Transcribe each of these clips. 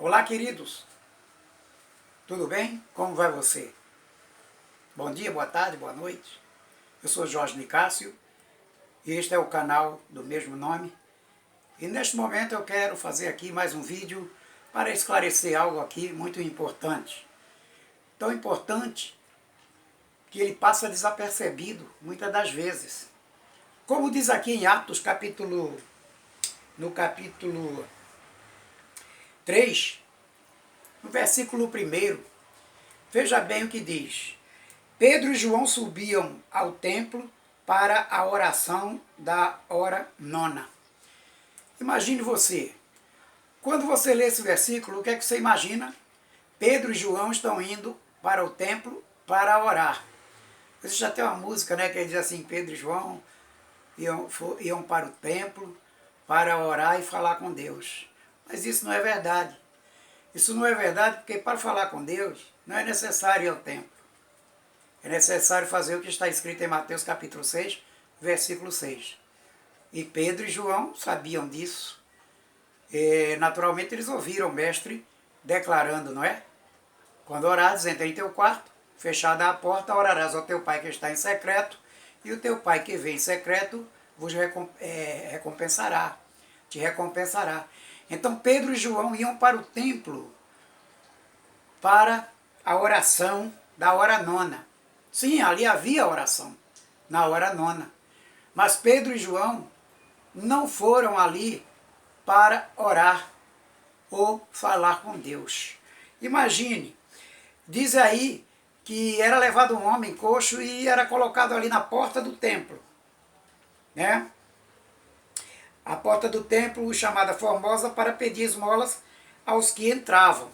Olá, queridos. Tudo bem? Como vai você? Bom dia, boa tarde, boa noite. Eu sou Jorge Nicásio e este é o canal do mesmo nome. E neste momento eu quero fazer aqui mais um vídeo para esclarecer algo aqui muito importante. Tão importante que ele passa desapercebido muitas das vezes. Como diz aqui em Atos, no capítulo 3, no versículo 1, veja bem o que diz. Pedro e João subiam ao templo para a oração da hora nona. Imagine você, quando você lê esse versículo, o que é que você imagina? Pedro e João estão indo para o templo para orar. Existe já tem uma música, né, que diz assim, Pedro e João iam para o templo para orar e falar com Deus. Mas isso não é verdade. Isso não é verdade porque para falar com Deus não é necessário ir ao templo. É necessário fazer o que está escrito em Mateus capítulo 6, versículo 6. E Pedro e João sabiam disso. Naturalmente eles ouviram o mestre declarando, não é? Quando orares, entra em teu quarto, fechada a porta, orarás ao teu pai que está em secreto, e o teu pai que vem em secreto vos recompensará, te recompensará. Então Pedro e João iam para o templo para a oração da hora nona. Sim, ali havia oração, na hora nona. Mas Pedro e João não foram ali para orar ou falar com Deus. Imagine, diz aí que era levado um homem coxo e era colocado ali na porta do templo, né? A porta do templo, chamada Formosa, para pedir esmolas aos que entravam.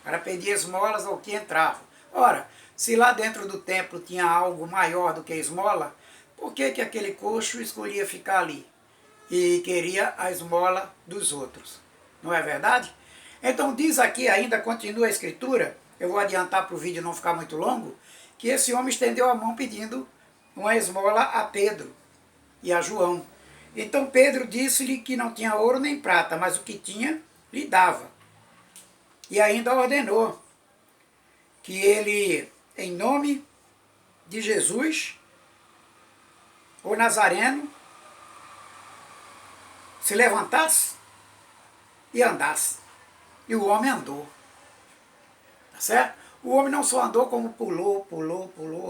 Para pedir esmolas aos que entravam. Ora, se lá dentro do templo tinha algo maior do que a esmola, por que que aquele coxo escolhia ficar ali? E queria a esmola dos outros. Não é verdade? Então diz aqui ainda, continua a escritura, eu vou adiantar para o vídeo não ficar muito longo, que esse homem estendeu a mão pedindo uma esmola a Pedro e a João. Então Pedro disse-lhe que não tinha ouro nem prata, mas o que tinha lhe dava. E ainda ordenou que ele, em nome de Jesus, o Nazareno, se levantasse e andasse. E o homem andou. Tá certo? O homem não só andou, como pulou,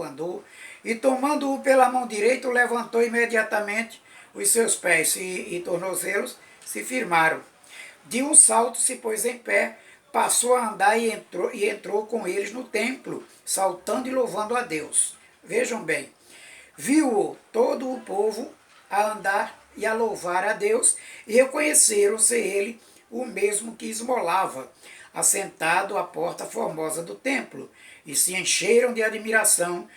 andou. E tomando-o pela mão direita, o levantou imediatamente, os seus pés e tornozelos se firmaram. De um salto se pôs em pé, passou a andar e entrou com eles no templo, saltando e louvando a Deus. Vejam bem, viu-o todo o povo a andar e a louvar a Deus, e reconheceram ser ele o mesmo que esmolava, assentado à porta formosa do templo, e se encheram de admiração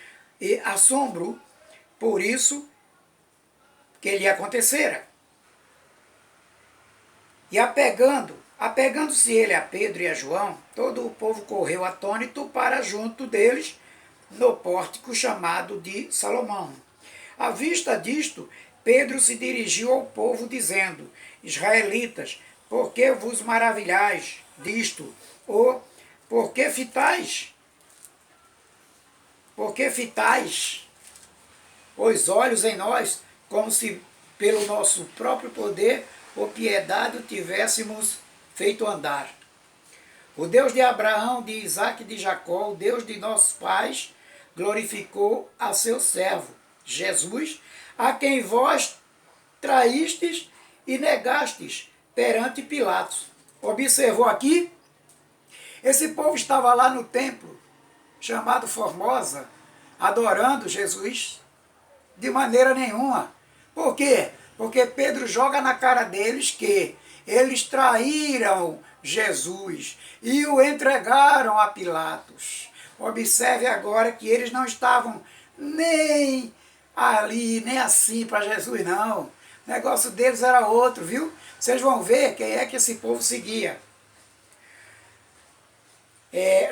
e assombro por isso que lhe acontecera. E apegando-se ele a Pedro e a João, todo o povo correu atônito para junto deles, no pórtico chamado de Salomão. À vista disto, Pedro se dirigiu ao povo, dizendo, Israelitas, por que vos maravilhais disto? Ou, por que fitais? Por que fitais os olhos em nós, como se pelo nosso próprio poder ou piedade o tivéssemos feito andar? O Deus de Abraão, de Isaque e de Jacó, o Deus de nossos pais, glorificou a seu servo, Jesus, a quem vós traístes e negastes perante Pilatos. Observou aqui? Esse povo estava lá no templo, chamado Formosa, adorando Jesus de maneira nenhuma. Por quê? Porque Pedro joga na cara deles que eles traíram Jesus e o entregaram a Pilatos. Observe agora que eles não estavam nem ali, nem assim para Jesus, não. O negócio deles era outro, viu? Vocês vão ver quem é que esse povo seguia.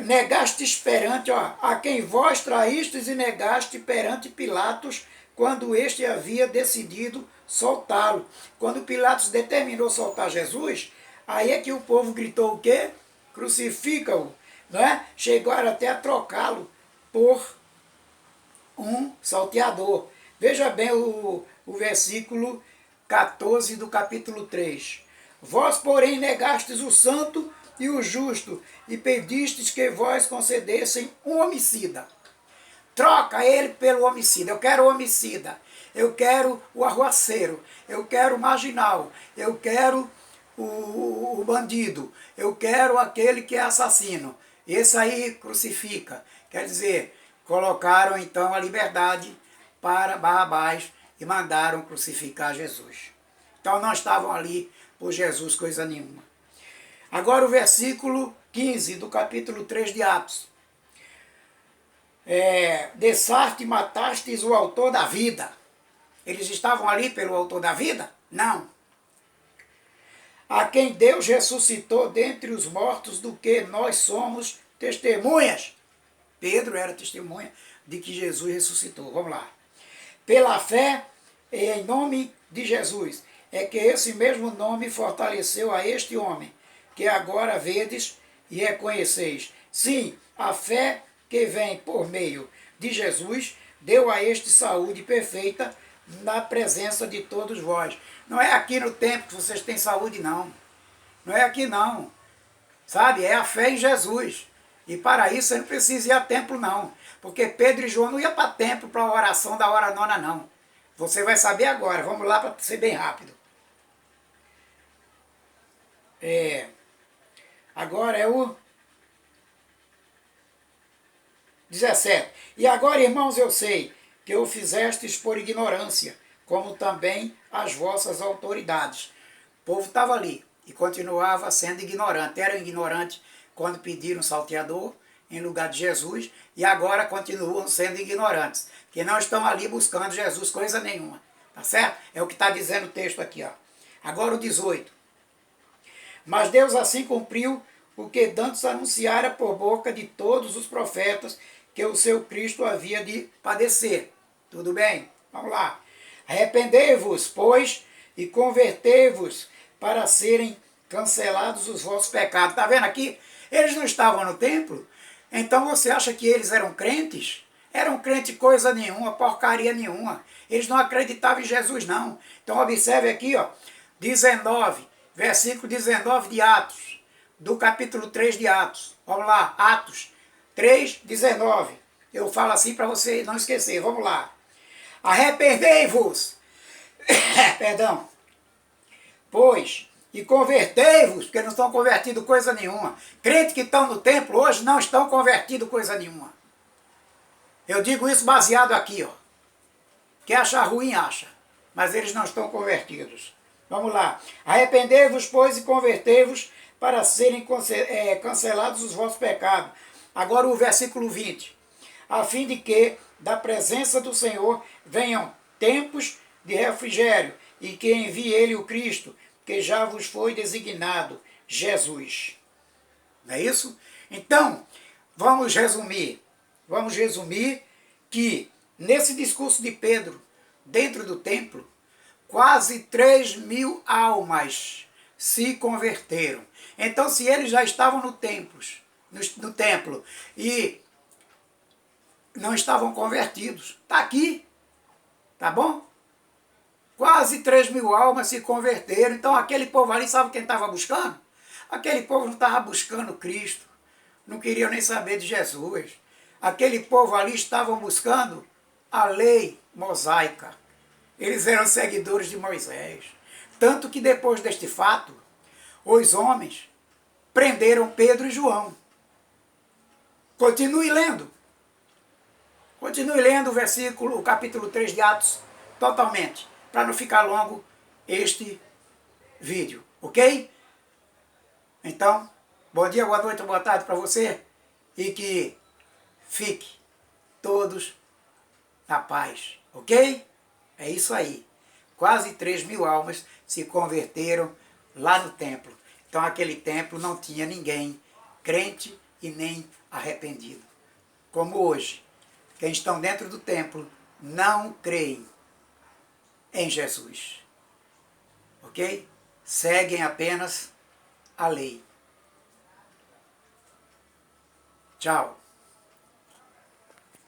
Negastes perante, a quem vós traístes e negaste perante Pilatos, quando este havia decidido soltá-lo. Quando Pilatos determinou soltar Jesus, aí é que o povo gritou o quê? crucifica-o, não é? Chegaram até a trocá-lo por um salteador. Veja bem o versículo 14 do capítulo 3. Vós, porém, negastes o santo e o justo, e pedistes que vós concedessem um homicida. Troca ele pelo homicida. Eu quero o homicida. Eu quero o arruaceiro. Eu quero o marginal. Eu quero o bandido. Eu quero aquele que é assassino. Esse aí crucifica. Quer dizer, colocaram então a liberdade para Barrabás e mandaram crucificar Jesus. Então não estavam ali por Jesus coisa nenhuma. Agora o versículo 15 do capítulo 3 de Atos. Desarte e matastes o autor da vida. Eles estavam ali pelo autor da vida? Não. A quem Deus ressuscitou dentre os mortos, do que nós somos testemunhas. Pedro era testemunha de que Jesus ressuscitou. Vamos lá. Pela fé em nome de Jesus, é que esse mesmo nome fortaleceu a este homem, que agora vedes e reconheceis. Sim, a fé que vem por meio de Jesus deu a este saúde perfeita na presença de todos vós. Não é aqui no templo que vocês têm saúde, não. Não é aqui, não. Sabe? É a fé em Jesus. E para isso você não precisa ir a templo, não. Porque Pedro e João não iam para templo para a oração da hora nona, não. Você vai saber agora. Vamos lá para ser bem rápido. Agora é o 17. E agora, irmãos, eu sei que o fizestes por ignorância, como também as vossas autoridades. O povo estava ali e continuava sendo ignorante. Eram ignorantes quando pediram salteador em lugar de Jesus, e agora continuam sendo ignorantes, que não estão ali buscando Jesus coisa nenhuma. Tá certo? É o que está dizendo o texto aqui, ó. Agora o 18. Mas Deus assim cumpriu o que dantes anunciara por boca de todos os profetas, que o seu Cristo havia de padecer. Tudo bem? Vamos lá. Arrependei-vos, pois, e convertei-vos, para serem cancelados os vossos pecados. Está vendo aqui? Eles não estavam no templo, então você acha que eles eram crentes? Eram crentes coisa nenhuma, porcaria nenhuma. Eles não acreditavam em Jesus, não. Então observe aqui, ó, 19, versículo 19 de Atos, do capítulo 3 de Atos. Vamos lá, Atos 3, 19. Eu falo assim para você não esquecer. Vamos lá. Arrependei-vos, perdão, pois, e convertei-vos, porque não estão convertidos coisa nenhuma. Crentes que estão no templo hoje não estão convertidos coisa nenhuma. Eu digo isso baseado aqui, ó. Quem achar ruim, acha. Mas eles não estão convertidos. Vamos lá. Arrependei-vos, pois, e convertei-vos, para serem cancelados os vossos pecados. Agora o versículo 20. A fim de que da presença do Senhor venham tempos de refrigério, e que envie ele o Cristo, que já vos foi designado, Jesus. Não é isso? Então, vamos resumir. Vamos resumir que nesse discurso de Pedro, dentro do templo, quase 3.000 almas se converteram. Então, se eles já estavam no templo e não estavam convertidos, está aqui, tá bom? Quase 3.000 almas se converteram. Então aquele povo ali, sabe quem estava buscando? Aquele povo não estava buscando Cristo, não queriam nem saber de Jesus. Aquele povo ali estavam buscando a lei mosaica. Eles eram seguidores de Moisés. Tanto que depois deste fato, os homens prenderam Pedro e João. Continue lendo. Continue lendo o capítulo 3 de Atos totalmente, para não ficar longo este vídeo, ok? Então, bom dia, boa noite, boa tarde para você e que fique todos na paz, ok? É isso aí. Quase 3.000 almas se converteram lá no templo. Então aquele templo não tinha ninguém crente e nem arrependido. Como hoje, quem estão dentro do templo não creem em Jesus. Ok? Seguem apenas a lei. Tchau.